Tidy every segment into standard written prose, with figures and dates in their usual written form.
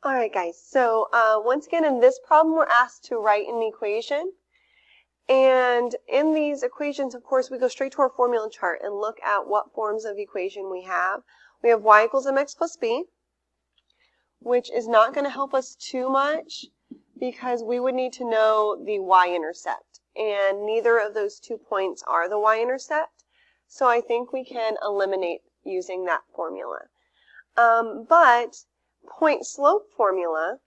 All right, guys, so once again in this problem we're asked to write an equation. And in these equations, of course, we go straight to our formula chart and look at what forms of equation we have. We have y equals mx plus b, which is not going to help us too much because we would need to know the y-intercept. And neither of those 2 points are the y-intercept. So I think we can eliminate using that formula. But point slope formula,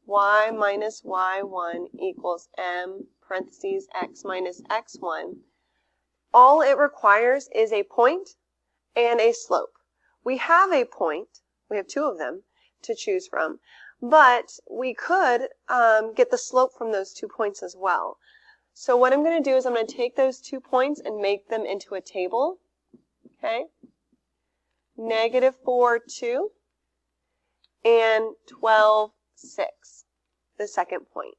y minus y1 equals m parentheses x minus x1, all it requires is a point and a slope. We have a point, we have 2 of them to choose from, but we could get the slope from those 2 points as well. So what I'm going to do is I'm going to take those 2 points and make them into a table. Okay? -4, 2. And 12, 6, the second point.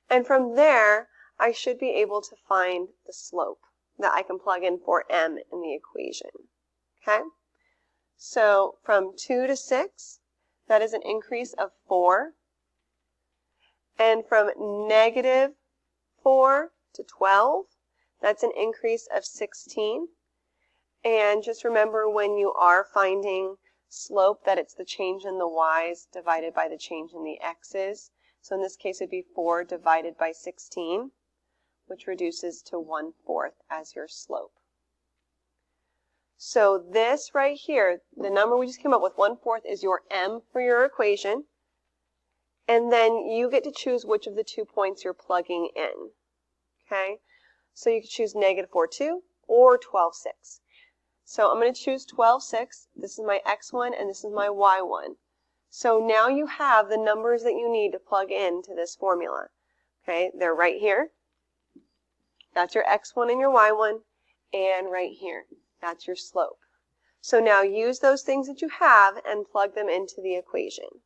And from there, I should be able to find the slope that I can plug in for m in the equation. Okay? So from 2 to 6, that is an increase of 4. And from -4 to 12, that's an increase of 16. And just remember when you are finding slope that it's the change in the y's divided by the change in the x's. So in this case it would be 4 divided by 16, which reduces to 1/4 as your slope. So this right here, the number we just came up with, 1/4, is your m for your equation. And then you get to choose which of the 2 points you're plugging in. Okay? So you could choose -4, 2 or 12, 6. So I'm going to choose 12, 6. This is my x1 and this is my y1. So now you have the numbers that you need to plug into this formula. Okay, they're right here. That's your x1 and your y1. And right here, that's your slope. So now use those things that you have and plug them into the equation.